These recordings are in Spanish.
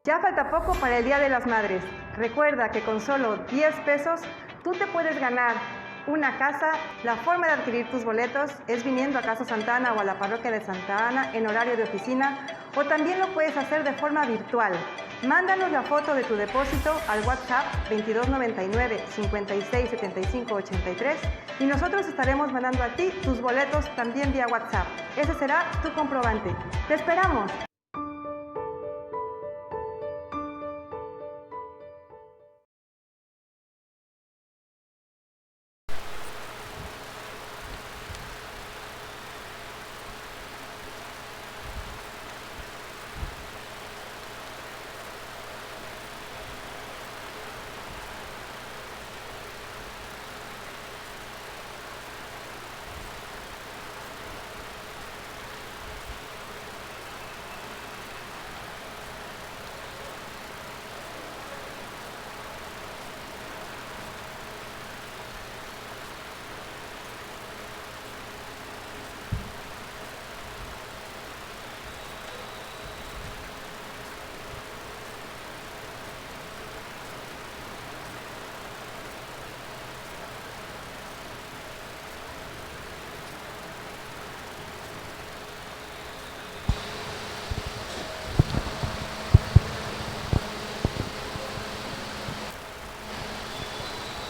Ya falta poco para el Día de las Madres. Recuerda que con solo 10 pesos tú te puedes ganar una casa. La forma de adquirir tus boletos es viniendo a Casa Santa Ana o a la parroquia de Santa Ana en horario de oficina, o también lo puedes hacer de forma virtual. Mándanos la foto de tu depósito al WhatsApp 2299 56 75 83 y nosotros estaremos mandando a ti tus boletos también vía WhatsApp. Ese será tu comprobante. ¡Te esperamos!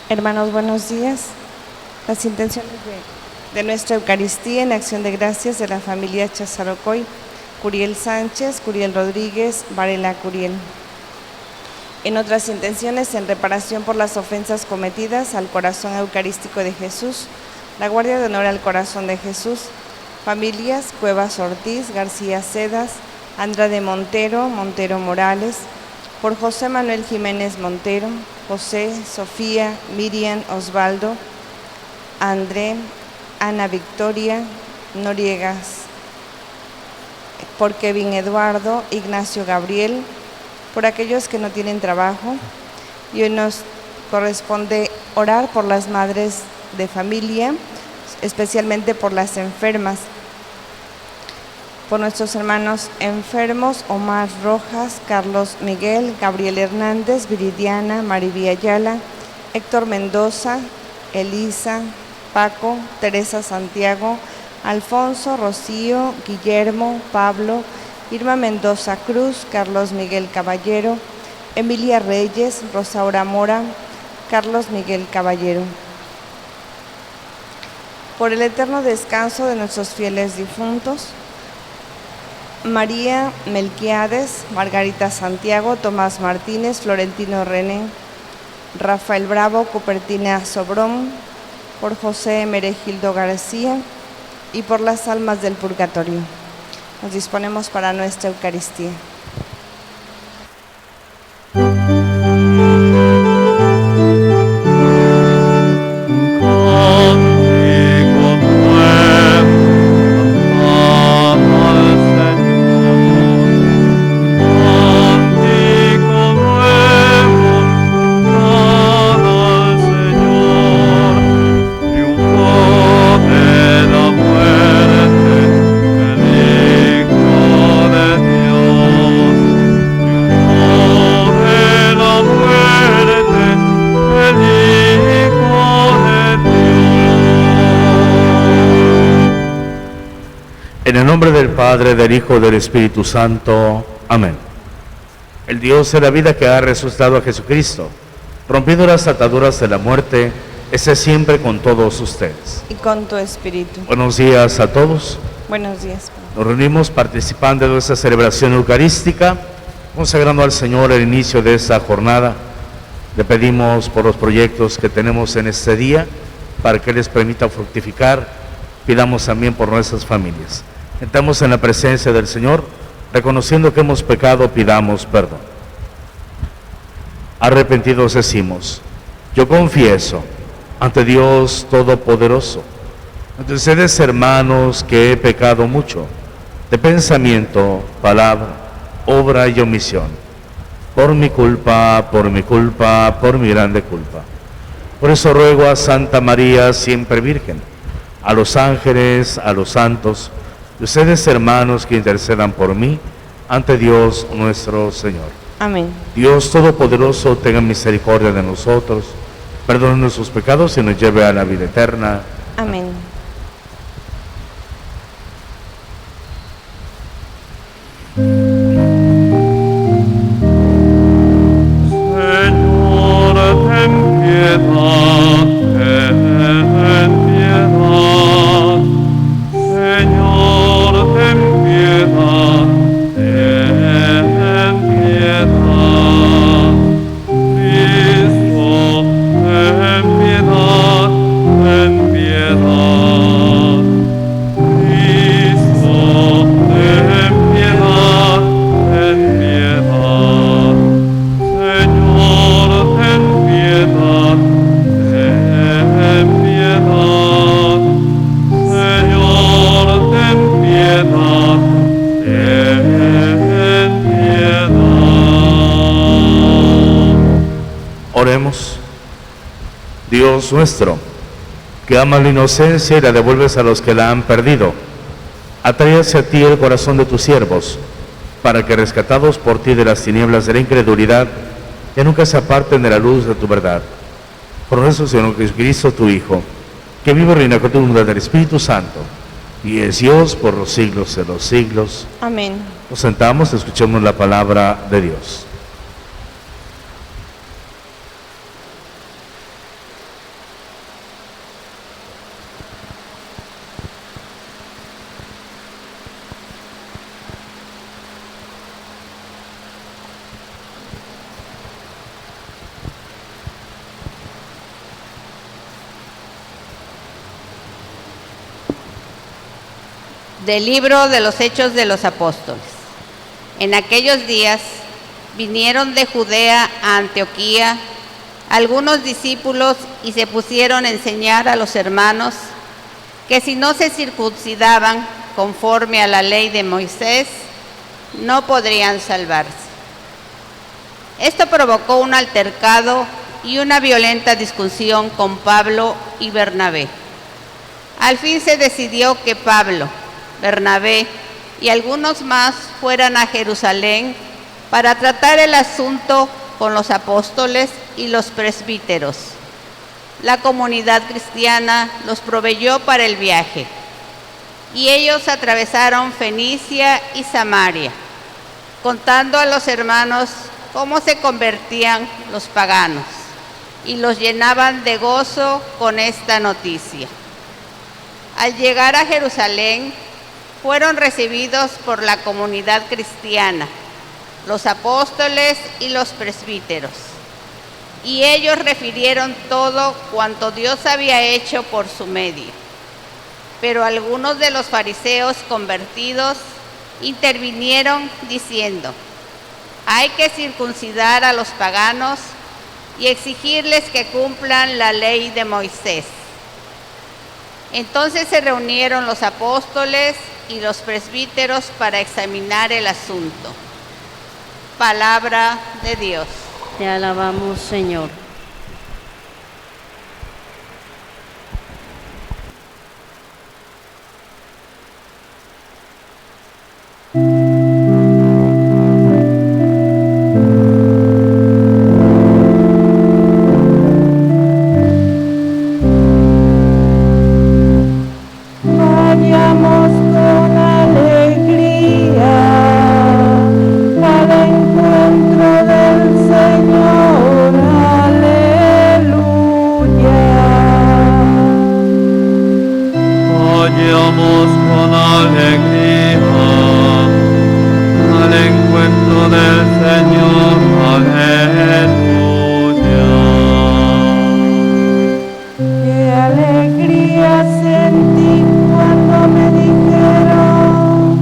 Hermanos, buenos días. Las intenciones de nuestra Eucaristía en acción de gracias de la familia Chazarocoy, Curiel Sánchez, Curiel Rodríguez, Varela Curiel. En otras intenciones, en reparación por las ofensas cometidas al corazón eucarístico de Jesús, la Guardia de Honor al Corazón de Jesús, familias Cuevas Ortiz, García Cedas, Andrade Montero, Montero Morales, por José Manuel Jiménez Montero, José, Sofía, Miriam, Osvaldo, André, Ana Victoria, Noriegas, por Kevin Eduardo, Ignacio Gabriel, por aquellos que no tienen trabajo. Y hoy nos corresponde orar por las madres de familia, especialmente por las enfermas. Por nuestros hermanos enfermos, Omar Rojas, Carlos Miguel, Gabriel Hernández, Viridiana, Maribí Ayala, Héctor Mendoza, Elisa, Paco, Teresa Santiago, Alfonso, Rocío, Guillermo, Pablo, Irma Mendoza Cruz, Carlos Miguel Caballero, Emilia Reyes, Rosaura Mora, Carlos Miguel Caballero. Por el eterno descanso de nuestros fieles difuntos, María Melquiades, Margarita Santiago, Tomás Martínez, Florentino René, Rafael Bravo, Cupertina Sobrón, por José Meregildo García y por las almas del purgatorio. Nos disponemos para nuestra Eucaristía. En el nombre del Padre, del Hijo y del Espíritu Santo. Amén. El Dios de la vida que ha resucitado a Jesucristo, rompiendo las ataduras de la muerte, esté siempre con todos ustedes. Y con tu espíritu. Buenos días a todos. Buenos días. Nos reunimos participando de nuestra celebración eucarística, consagrando al Señor el inicio de esta jornada. Le pedimos por los proyectos que tenemos en este día, para que les permita fructificar. Pidamos también por nuestras familias. Entramos en la presencia del Señor, reconociendo que hemos pecado, pidamos perdón. Arrepentidos decimos: yo confieso ante Dios Todopoderoso, ante ustedes, hermanos, que he pecado mucho, de pensamiento, palabra, obra y omisión, por mi culpa, por mi grande culpa. Por eso ruego a Santa María, siempre Virgen, a los ángeles, a los santos, y ustedes, hermanos, que intercedan por mí ante Dios nuestro Señor. Amén. Dios Todopoderoso, tenga misericordia de nosotros, perdone nuestros pecados y nos lleve a la vida eterna. Amén. Señor, ten piedad, ten piedad. Señor, ten piedad, ten piedad. Cristo, ten piedad, ten piedad. Cristo, ten piedad, ten piedad. Señor, ten piedad, ten piedad. Señor, ten piedad, ten piedad. Oremos. Dios nuestro, que amas la inocencia y la devuelves a los que la han perdido, atrae hacia ti el corazón de tus siervos, para que rescatados por ti de las tinieblas de la incredulidad, ya nunca se aparten de la luz de tu verdad. Por nuestro Señor Jesucristo, tu Hijo, que vive y reina con tu unidad del Espíritu Santo, y es Dios por los siglos de los siglos. Amén. Nos sentamos, escuchemos la palabra de Dios. Del libro de los Hechos de los Apóstoles. En aquellos días vinieron de Judea a Antioquía algunos discípulos y se pusieron a enseñar a los hermanos que si no se circuncidaban conforme a la ley de Moisés, no podrían salvarse. Esto provocó un altercado y una violenta discusión con Pablo y Bernabé. Al fin se decidió que Pablo, Bernabé y algunos más fueran a Jerusalén para tratar el asunto con los apóstoles y los presbíteros. La comunidad cristiana los proveyó para el viaje y ellos atravesaron Fenicia y Samaria, contando a los hermanos cómo se convertían los paganos y los llenaban de gozo con esta noticia. Al llegar a Jerusalén, fueron recibidos por la comunidad cristiana, los apóstoles y los presbíteros, y ellos refirieron todo cuanto Dios había hecho por su medio. Pero algunos de los fariseos convertidos intervinieron diciendo: hay que circuncidar a los paganos y exigirles que cumplan la ley de Moisés. Entonces se reunieron los apóstoles y los presbíteros para examinar el asunto. Palabra de Dios. Te alabamos, Señor. Vayamos con alegría al encuentro del Señor, aleluya. Vayamos con alegría al encuentro del Señor, aleluya. Qué alegría sentí cuando me dijeron: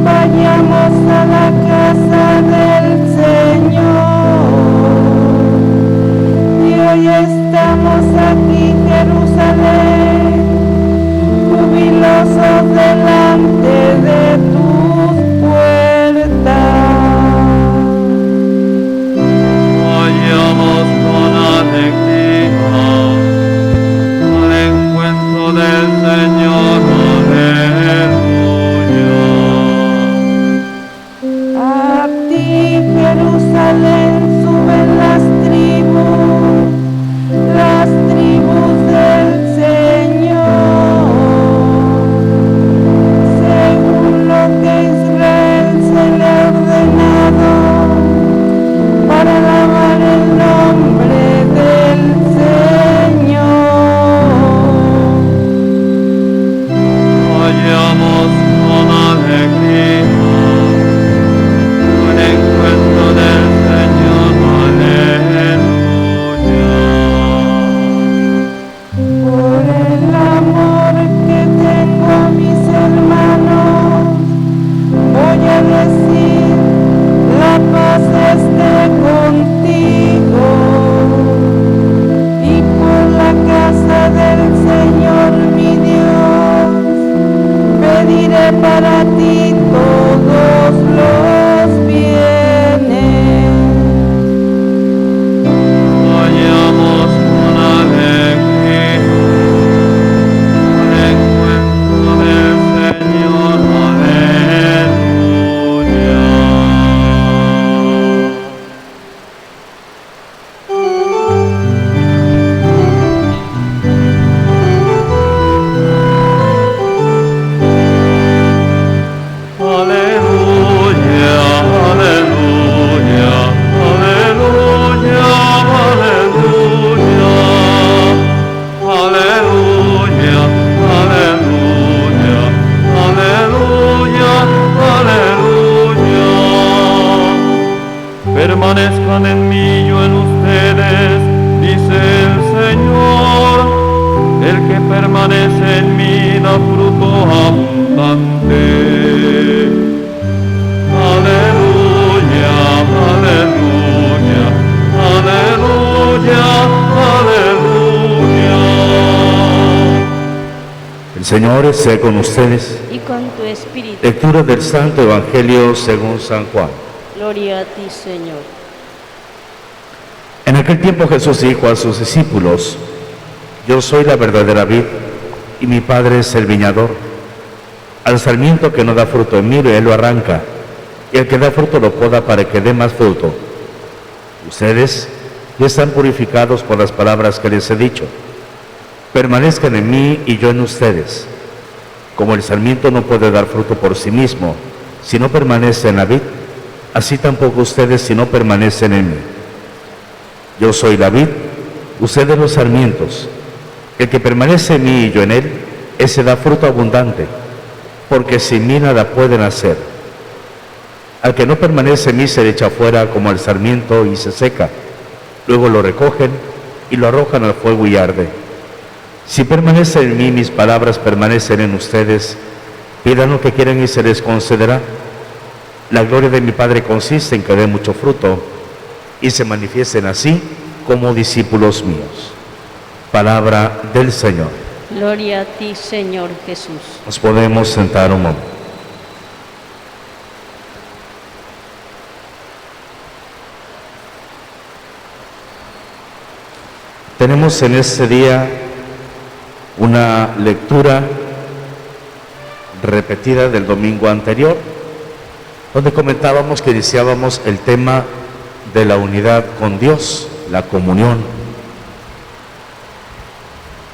vayamos a la casa del Señor. Y hoy estamos aquí, Jerusalén, jubilosos delante de tus puertas. Vayamos con alegría al encuentro del Señor, aleluya. A ti, Jerusalén, decir, la paz esté contigo. Y por la casa del Señor mi Dios, pediré para ti todos los bienes. Vayamos con alegría al encuentro del Señor. Aleluya. Aleluya, aleluya, aleluya, aleluya, aleluya, aleluya, aleluya, aleluya. Permanezcan en mí, yo en ustedes, dice el Señor. El que permanece en mí da fruto abundante. Aleluya, aleluya, aleluya, aleluya. El Señor esté con ustedes. Y con tu espíritu. Lectura del Santo Evangelio según San Juan. Gloria a ti, Señor. En aquel tiempo Jesús dijo a sus discípulos: Yo soy la verdadera vid, y mi Padre es el viñador. Al sarmiento que no da fruto en mí, Él lo arranca, y el que da fruto lo poda para que dé más fruto. Ustedes ya están purificados por las palabras que les he dicho. Permanezcan en mí y yo en ustedes. Como el sarmiento no puede dar fruto por sí mismo si no permanece en la vid, así tampoco ustedes si no permanecen en mí. Yo soy la vid, ustedes los sarmientos. El que permanece en mí y yo en él, ese da fruto abundante, porque sin mí nada pueden hacer. Al que no permanece en mí se le echa fuera como el sarmiento y se seca. Luego lo recogen y lo arrojan al fuego y arde. Si permanece en mí, mis palabras permanecen en ustedes, pidan lo que quieran y se les concederá. La gloria de mi Padre consiste en que dé mucho fruto y se manifiesten así como discípulos míos. Palabra del Señor. Gloria a ti, Señor Jesús. Nos podemos sentar un momento. Tenemos en este día una lectura repetida del domingo anterior, donde comentábamos que iniciábamos el tema de la unidad con Dios, la comunión.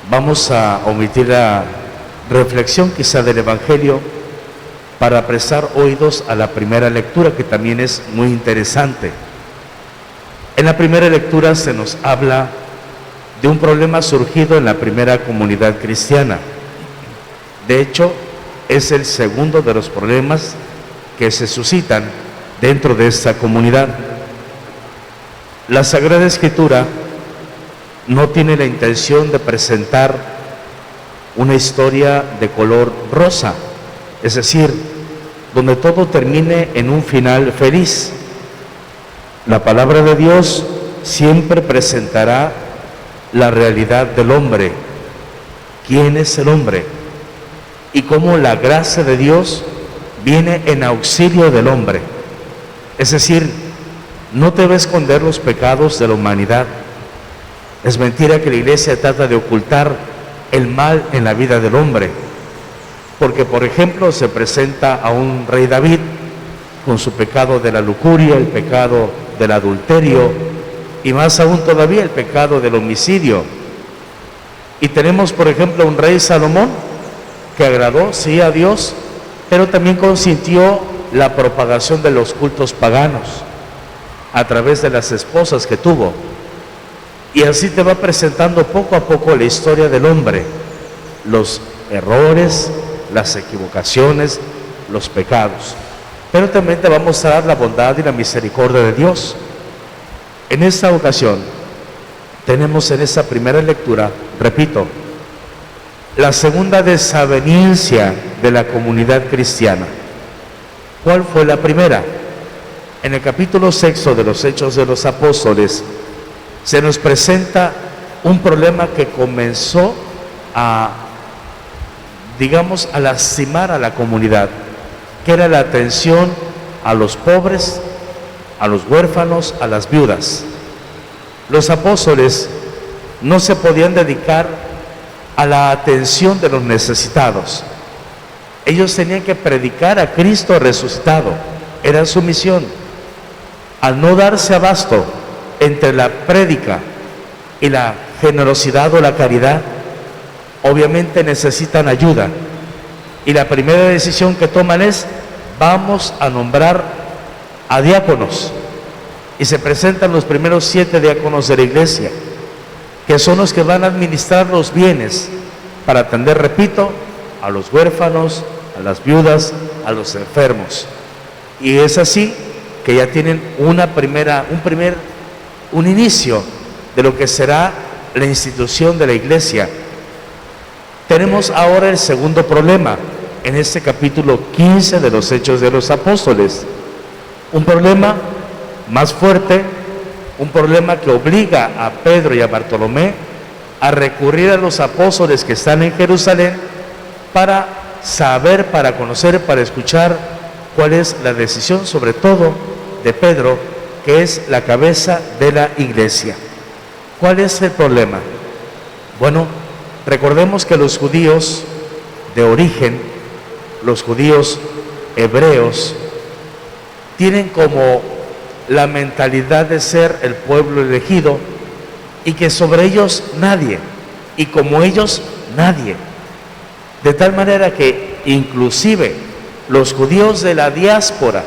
Vamos a omitir la reflexión quizá del Evangelio para prestar oídos a la primera lectura, que también es muy interesante. En la primera lectura se nos habla de un problema surgido en la primera comunidad cristiana. De hecho, es el segundo de los problemas que se suscitan dentro de esta comunidad. La Sagrada Escritura no tiene la intención de presentar una historia de color rosa, es decir, donde todo termine en un final feliz. La palabra de Dios siempre presentará la realidad del hombre. ¿Quién es el hombre? Y cómo la gracia de Dios viene en auxilio del hombre. Es decir, no debe esconder los pecados de la humanidad. Es mentira que la Iglesia trata de ocultar el mal en la vida del hombre, porque por ejemplo se presenta a un rey David con su pecado de la lujuria, el pecado del adulterio y más aún todavía el pecado del homicidio. Y tenemos por ejemplo un rey Salomón que agradó sí a Dios, pero también consintió la propagación de los cultos paganos a través de las esposas que tuvo. Y así te va presentando poco a poco la historia del hombre, los errores, las equivocaciones, los pecados. Pero también te va a mostrar la bondad y la misericordia de Dios. En esta ocasión, tenemos en esta primera lectura, repito, la segunda desaveniencia de la comunidad cristiana. ¿Cuál fue la primera? En el capítulo 6 de los Hechos de los Apóstoles se nos presenta un problema que comenzó a, digamos, a lastimar a la comunidad, que era la atención a los pobres, a los huérfanos, a las viudas. Los apóstoles no se podían dedicar a la atención de los necesitados. Ellos tenían que predicar a Cristo resucitado, era su misión. Al no darse abasto entre la prédica y la generosidad o la caridad, obviamente necesitan ayuda. Y la primera decisión que toman es: vamos a nombrar a diáconos. Y se presentan los primeros 7 diáconos de la iglesia, que son los que van a administrar los bienes para atender, repito, a los huérfanos, a las viudas, a los enfermos. Y es así que ya tienen un inicio de lo que será la institución de la iglesia. Tenemos ahora el segundo problema en este capítulo 15 de los Hechos de los Apóstoles. Un problema más fuerte, un problema que obliga a Pedro y a Bartolomé a recurrir a los apóstoles que están en Jerusalén para saber, para conocer, para escuchar cuál es la decisión, sobre todo de Pedro, que es la cabeza de la iglesia. ¿Cuál es el problema? Bueno, recordemos que los judíos de origen, los judíos hebreos, tienen como la mentalidad de ser el pueblo elegido y que sobre ellos nadie, y como ellos nadie. De tal manera que inclusive los judíos de la diáspora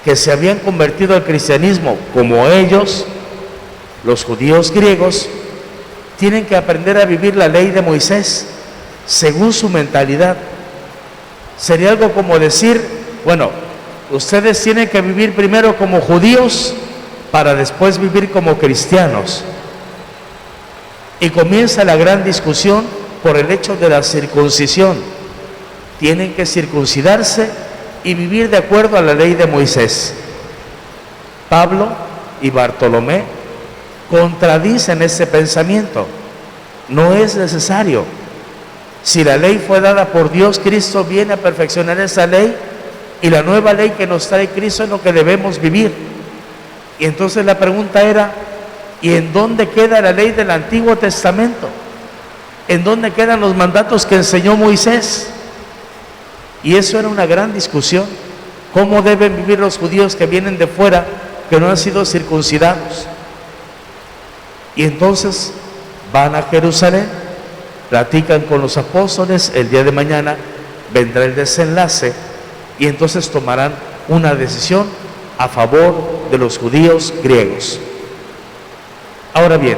que se habían convertido al cristianismo como ellos, los judíos griegos, tienen que aprender a vivir la ley de Moisés según su mentalidad. Sería algo como decir, bueno, ustedes tienen que vivir primero como judíos para después vivir como cristianos. Y comienza la gran discusión por el hecho de la circuncisión. Tienen que circuncidarse y vivir de acuerdo a la ley de Moisés. Pablo y Bartolomé contradicen ese pensamiento. No es necesario. Si la ley fue dada por Dios, Cristo viene a perfeccionar esa ley, y la nueva ley que nos trae Cristo es lo que debemos vivir. Y entonces la pregunta era: ¿y en dónde queda la ley del Antiguo Testamento? ¿En dónde quedan los mandatos que enseñó Moisés? Y eso era una gran discusión. ¿Cómo deben vivir los judíos que vienen de fuera, que no han sido circuncidados? Y entonces van a Jerusalén, platican con los apóstoles. El día de mañana vendrá el desenlace y entonces tomarán una decisión a favor de los judíos griegos. Ahora bien,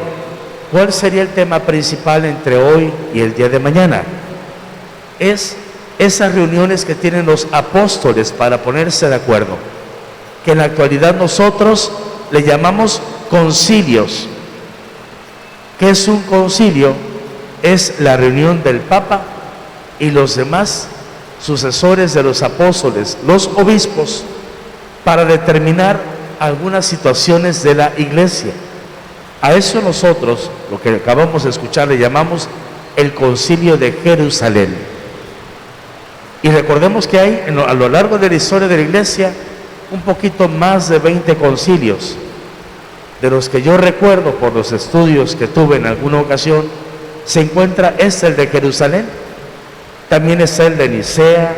¿cuál sería el tema principal entre hoy y el día de mañana? Es esas reuniones que tienen los apóstoles para ponerse de acuerdo, que en la actualidad nosotros le llamamos concilios. ¿Qué es un concilio? Es la reunión del Papa y los demás sucesores de los apóstoles, los obispos, para determinar algunas situaciones de la iglesia. A eso nosotros, lo que acabamos de escuchar, le llamamos el Concilio de Jerusalén. Y recordemos que hay a lo largo de la historia de la iglesia un poquito más de 20 concilios. De los que yo recuerdo por los estudios que tuve en alguna ocasión, se encuentra el de Jerusalén. También está el de Nicea,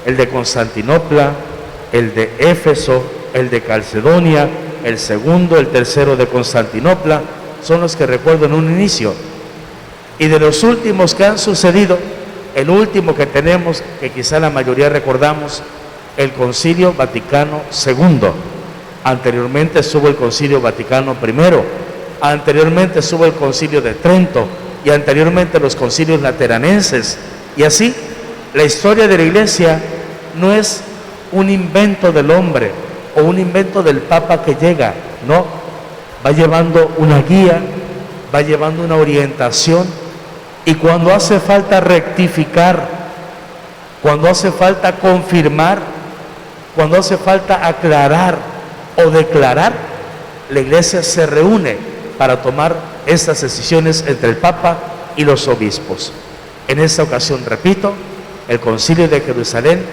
el de Constantinopla, el de Éfeso, el de Calcedonia, el segundo, el tercero de Constantinopla. Son los que recuerdo en un inicio. Y de los últimos que han sucedido, el último que tenemos, que quizá la mayoría recordamos, el Concilio Vaticano II. Anteriormente estuvo el Concilio Vaticano I, anteriormente estuvo el Concilio de Trento y anteriormente los concilios lateranenses. Y así, la historia de la iglesia no es un invento del hombre o un invento del Papa que llega, no, va llevando una guía, va llevando una orientación, y cuando hace falta rectificar, cuando hace falta confirmar, cuando hace falta aclarar o declarar, la Iglesia se reúne para tomar estas decisiones entre el Papa y los obispos. En esta ocasión, repito, el Concilio de Jerusalén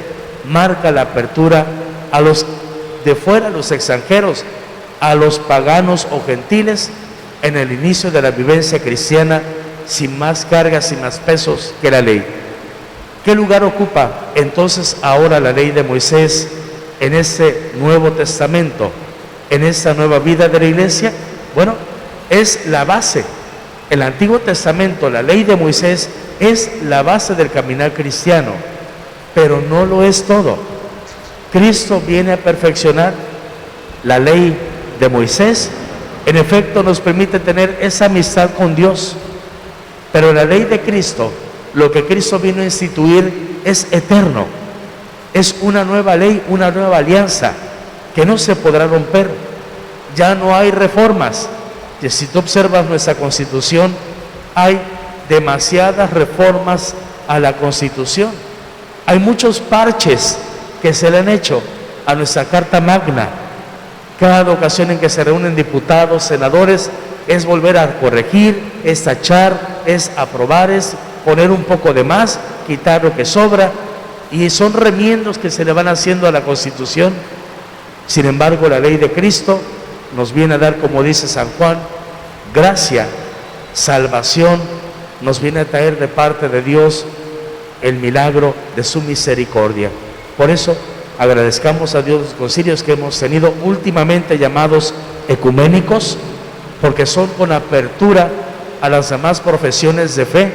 marca la apertura a los de fuera, a los extranjeros, a los paganos o gentiles, en el inicio de la vivencia cristiana, sin más cargas y más pesos que la ley. ¿Qué lugar ocupa entonces ahora la ley de Moisés en este Nuevo Testamento, en esta nueva vida de la Iglesia? Bueno, es la base. El Antiguo Testamento, la ley de Moisés, es la base del caminar cristiano, pero no lo es todo. Cristo viene a perfeccionar la ley de Moisés. En efecto, nos permite tener esa amistad con Dios, pero la ley de Cristo, lo que Cristo vino a instituir, es eterno. Es una nueva ley, una nueva alianza que no se podrá romper. Ya no hay reformas. Y si tú observas nuestra Constitución, hay demasiadas reformas a la Constitución. Hay muchos parches que se le han hecho a nuestra Carta Magna. Cada ocasión en que se reúnen diputados, senadores, es volver a corregir, es tachar, es aprobar, es poner un poco de más, quitar lo que sobra, y son remiendos que se le van haciendo a la Constitución. Sin embargo, la ley de Cristo nos viene a dar, como dice San Juan, gracia, salvación, nos viene a traer de parte de Dios el milagro de su misericordia. Por eso, agradezcamos a Dios los concilios que hemos tenido últimamente, llamados ecuménicos, porque son con apertura a las demás profesiones de fe,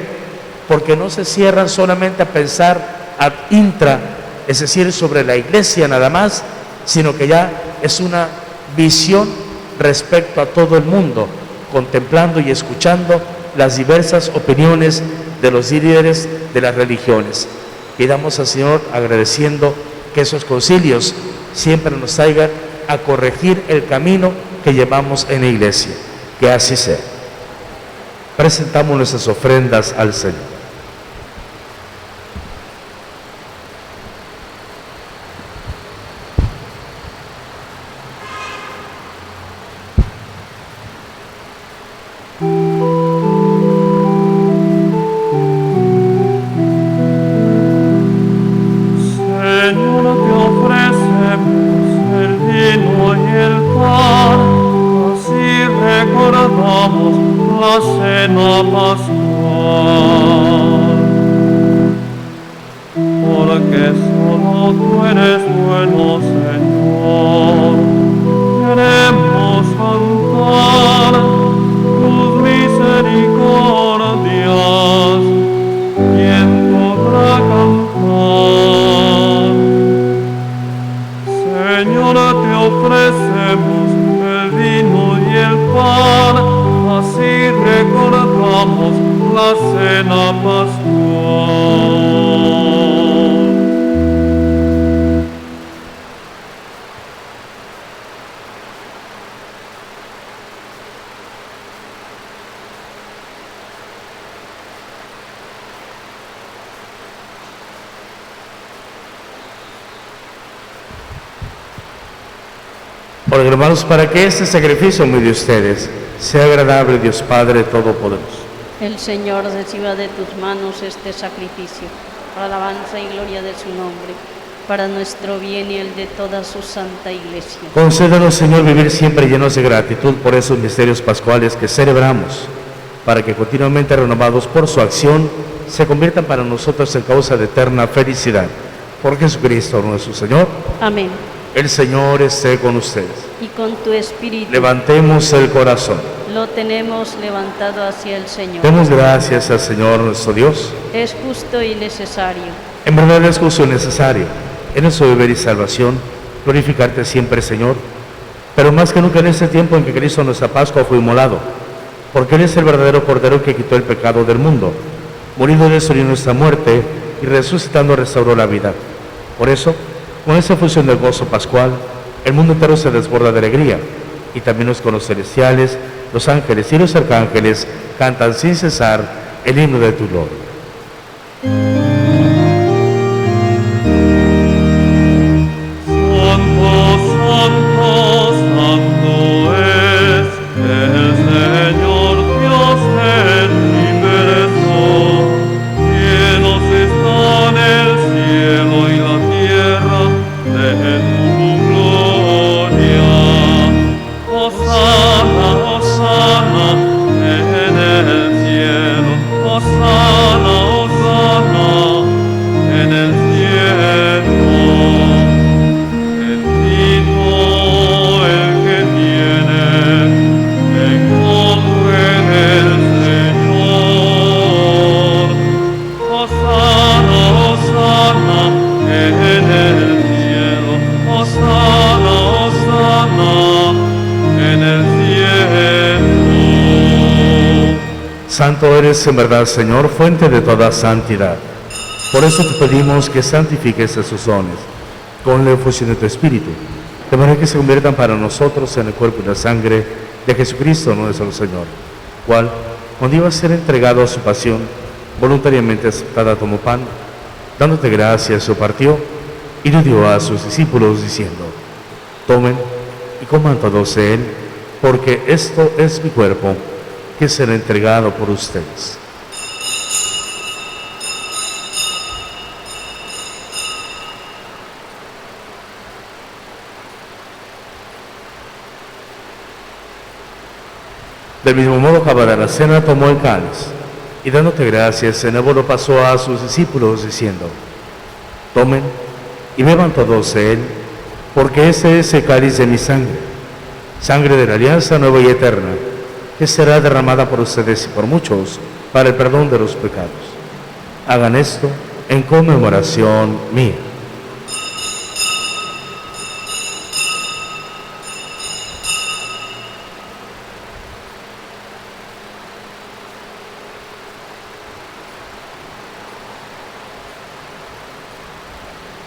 porque no se cierran solamente a pensar ad intra, es decir, sobre la Iglesia nada más, sino que ya es una visión respecto a todo el mundo, contemplando y escuchando las diversas opiniones de los líderes de las religiones. Pidamos al Señor, agradeciendo, que esos concilios siempre nos traigan a corregir el camino que llevamos en la Iglesia. Que así sea. Presentamos nuestras ofrendas al Señor. Por hermanos, para que este sacrificio muy de ustedes sea agradable, Dios Padre Todopoderoso. El Señor reciba de tus manos este sacrificio, para alabanza y gloria de su nombre, para nuestro bien y el de toda su santa Iglesia. Concédanos, Señor, vivir siempre llenos de gratitud por esos misterios pascuales que celebramos, para que continuamente renovados por su acción, se conviertan para nosotros en causa de eterna felicidad. Por Jesucristo nuestro Señor. Amén. El Señor esté con ustedes. Y con tu espíritu. Levantemos el corazón. Lo tenemos levantado hacia el Señor. Demos gracias al Señor nuestro Dios. Es justo y necesario. En verdad es justo y necesario, en nuestro deber y salvación, glorificarte siempre, Señor, pero más que nunca en este tiempo en que Cristo nuestra Pascua fue inmolado, porque Él es el verdadero Cordero que quitó el pecado del mundo, muriendo destruyó nuestra muerte y resucitando restauró la vida. Por eso, con esa fusión del gozo pascual, el mundo entero se desborda de alegría, y también los coros celestiales, los ángeles y los arcángeles cantan sin cesar el himno de tu gloria. Santo eres en verdad, Señor, fuente de toda santidad. Por eso te pedimos que santifiques esos dones con la efusión de tu Espíritu, de manera que se conviertan para nosotros en el cuerpo y la sangre de Jesucristo nuestro Señor, cual, cuando iba a ser entregado a su pasión, voluntariamente aceptada tomó pan, dándote gracias, lo partió y lo dio a sus discípulos, diciendo: tomen y coman todos de él, porque esto es mi cuerpo, que será entregado por ustedes. Del mismo modo, acabada la cena, tomó el cáliz y dándote gracias, de nuevo lo pasó a sus discípulos, diciendo: tomen y beban todos de él, porque este es el cáliz de mi sangre, sangre de la alianza nueva y eterna, que será derramada por ustedes y por muchos para el perdón de los pecados. Hagan esto en conmemoración mía.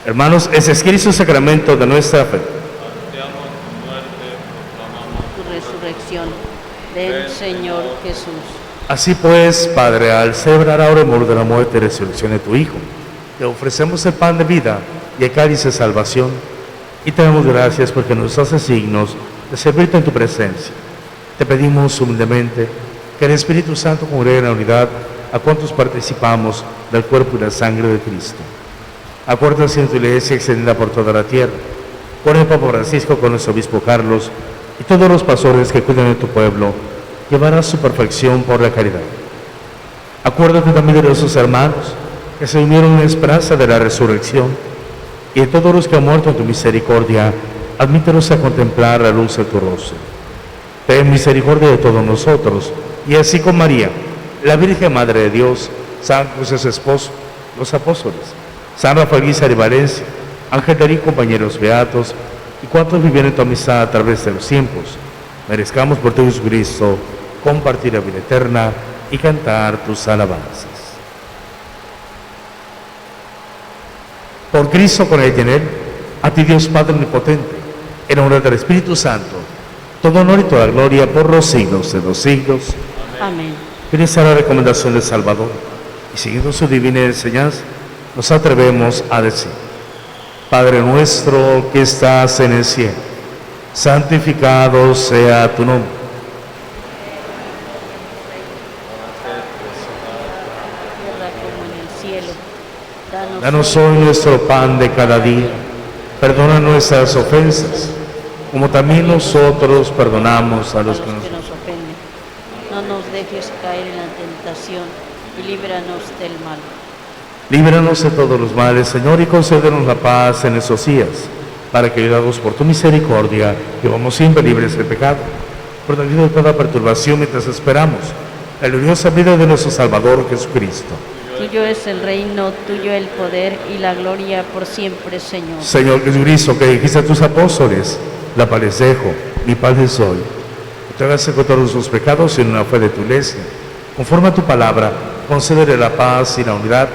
Hermanos, ese es Cristo sacramento de nuestra fe. Tu resurrección, del Señor Jesús. Así pues, Padre, al celebrar ahora el memorial de la muerte y resurrección de tu Hijo, te ofrecemos el pan de vida y el cáliz de salvación, y te damos gracias porque nos haces signos de servirte en tu presencia. Te pedimos humildemente que el Espíritu Santo congregue en la unidad a cuantos participamos del cuerpo y la sangre de Cristo. Acuérdate en tu iglesia extendida por toda la tierra, con el Papa Francisco, con nuestro obispo Carlos y todos los pastores que cuidan de tu pueblo, llevará a su perfección por la caridad. Acuérdate también de nuestros hermanos que se unieron en la esperanza de la resurrección, y de todos los que han muerto en tu misericordia, admítelos a contemplar la luz de tu rostro. Ten misericordia de todos nosotros, y así con María, la Virgen Madre de Dios, San José su esposo, los apóstoles, San Rafael Guízar y Valencia, Ángel Darín, compañeros beatos, y cuantos vivieron en tu amistad a través de los tiempos, merezcamos por tu Jesucristo compartir la vida eterna y cantar tus alabanzas. Por Cristo, con él y en él, a ti Dios Padre omnipotente, en honor del Espíritu Santo, todo honor y toda gloria por los siglos de los siglos. Amén. Feliz a la recomendación del Salvador, y siguiendo su divina enseñanza, nos atrevemos a decir: Padre nuestro que estás en el cielo, santificado sea tu nombre. Tierra como en el cielo. Danos hoy nuestro pan de cada día. Perdona nuestras ofensas, como también nosotros perdonamos a los que nos ofenden. No nos dejes caer en la tentación y líbranos del mal. Líbranos de todos los males, Señor, y concédenos la paz en estos días, para que, ayudados por tu misericordia, vivamos siempre libres del pecado, protegidos de toda perturbación mientras esperamos la gloriosa vida de nuestro Salvador Jesucristo. Tuyo es el reino, tuyo el poder y la gloria por siempre, Señor. Señor Jesucristo, que dijiste a tus apóstoles: la paz les dejo, mi paz les doy. No te hagas con todos nuestros pecados, sino en la fe de tu iglesia. Conforme a tu palabra, concédele la paz y la unidad,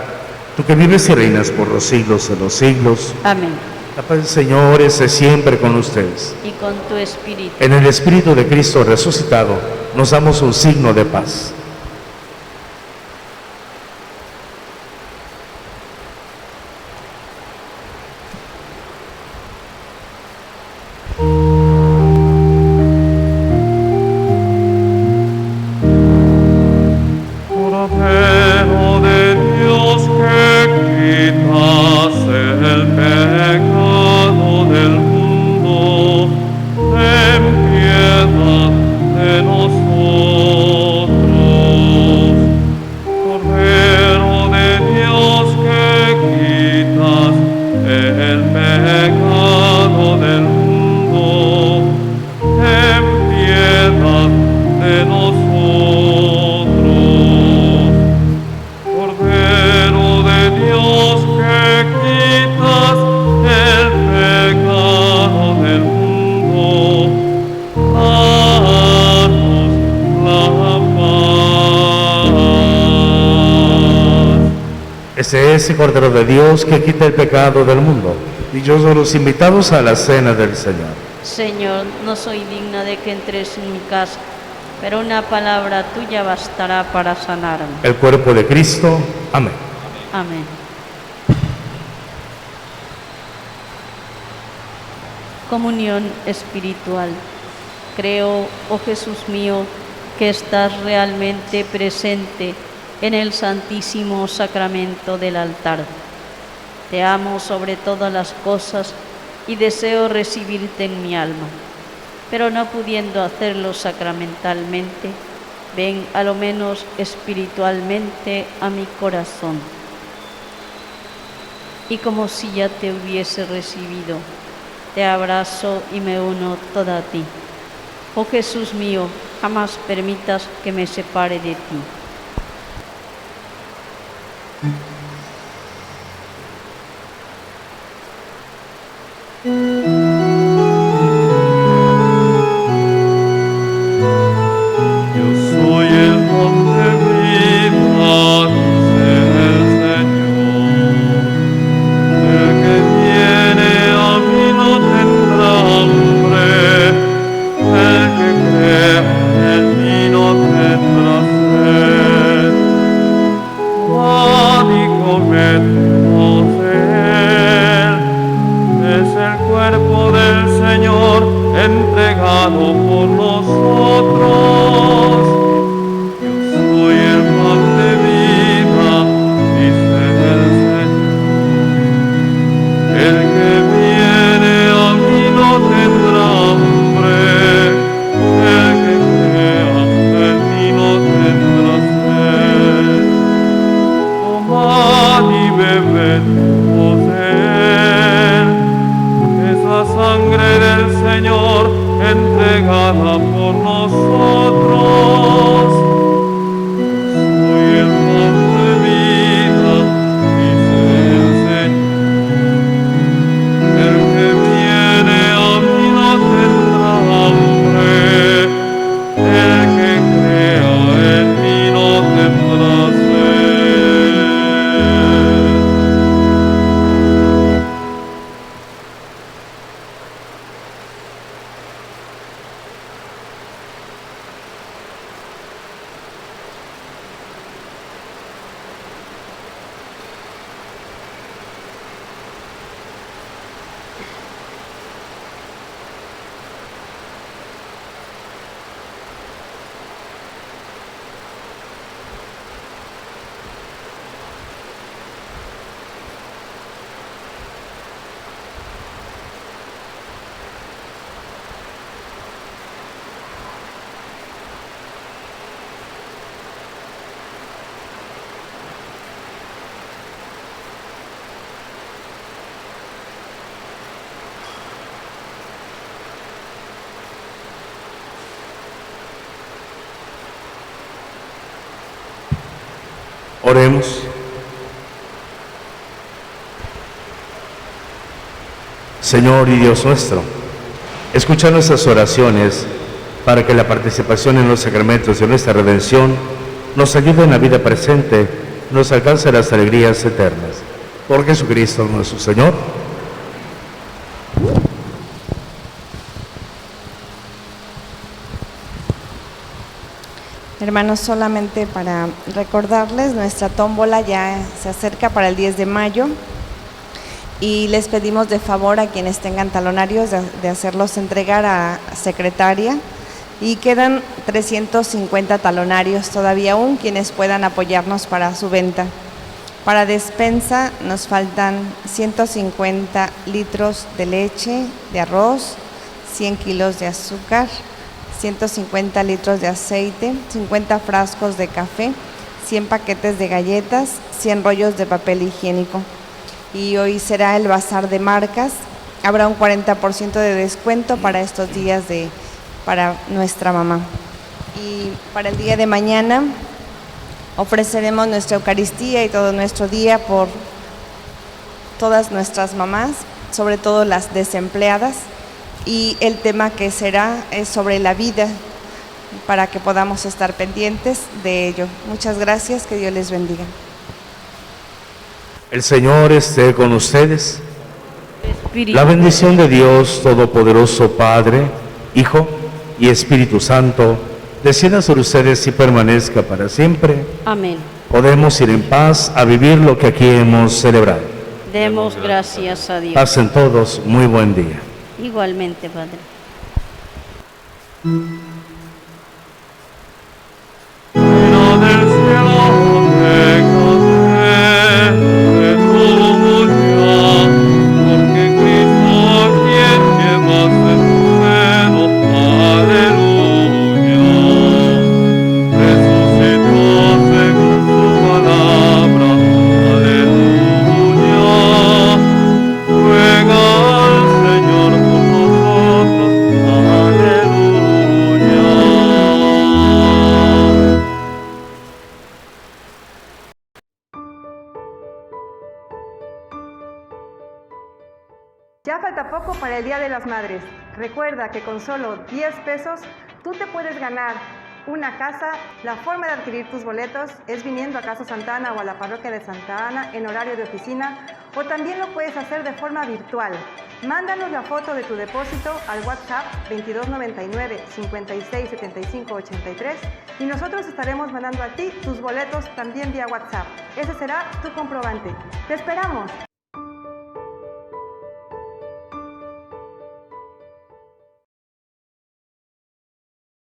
tú que vives y reinas por los siglos de los siglos. Amén. La paz del Señor esté siempre con ustedes. Y con tu espíritu. En el Espíritu de Cristo resucitado, nos damos un signo de paz. Cordero de Dios que quitas el pecado del mundo, ten piedad de nosotros. Este es el Cordero de Dios que quita el pecado del mundo. Dichosos los invitados a la cena del Señor. Señor, no soy digna de que entres en mi casa, pero una palabra tuya bastará para sanarme. El cuerpo de Cristo. Amén. Amén. Comunión espiritual. Creo, oh Jesús mío, que estás realmente presente en el Santísimo Sacramento del altar. Te amo sobre todas las cosas y deseo recibirte en mi alma, pero no pudiendo hacerlo sacramentalmente, ven a lo menos espiritualmente a mi corazón. Y como si ya te hubiese recibido, te abrazo y me uno toda a ti. Oh Jesús mío, jamás permitas que me separe de ti. Oremos. Señor y Dios nuestro, escucha nuestras oraciones para que la participación en los sacramentos de nuestra redención nos ayude en la vida presente, nos alcance las alegrías eternas. Por Jesucristo nuestro Señor. Hermanos, solamente para recordarles, nuestra tómbola ya se acerca para el 10 de mayo y les pedimos de favor a quienes tengan talonarios de hacerlos entregar a secretaria, y quedan 350 talonarios todavía aún, quienes puedan apoyarnos para su venta. Para despensa nos faltan 150 litros de leche, de arroz, 100 kilos de azúcar, 150 litros de aceite, 50 frascos de café, 100 paquetes de galletas, 100 rollos de papel higiénico. Y hoy será el bazar de marcas. Habrá un 40% de descuento para estos días para nuestra mamá. Y para el día de mañana ofreceremos nuestra Eucaristía y todo nuestro día por todas nuestras mamás, sobre todo las desempleadas. Y el tema que será es sobre la vida, para que podamos estar pendientes de ello. Muchas gracias, que Dios les bendiga. El Señor esté con ustedes. Espíritu. La bendición de Dios Todopoderoso, Padre, Hijo y Espíritu Santo, descienda sobre ustedes y permanezca para siempre. Amén. Podemos ir en paz a vivir lo que aquí hemos celebrado. Demos gracias a Dios. Pasen todos muy buen día. Igualmente, Padre. Reina del cielo, déjate de tu unidad, porque Cristo quien llevas en tu seno, aleluya. Resucitó según su palabra, aleluya. Ruega al Señor por nosotros, aleluya. Ya falta poco para el Día de las Madres. Recuerda que con solo 10 pesos tú te puedes ganar una casa. La forma de adquirir tus boletos es viniendo a Casa Santa Ana o a la parroquia de Santa Ana en horario de oficina, o también lo puedes hacer de forma virtual. Mándanos la foto de tu depósito al WhatsApp 2299 56 75 83 y nosotros estaremos mandando a ti tus boletos también vía WhatsApp. Ese será tu comprobante. ¡Te esperamos!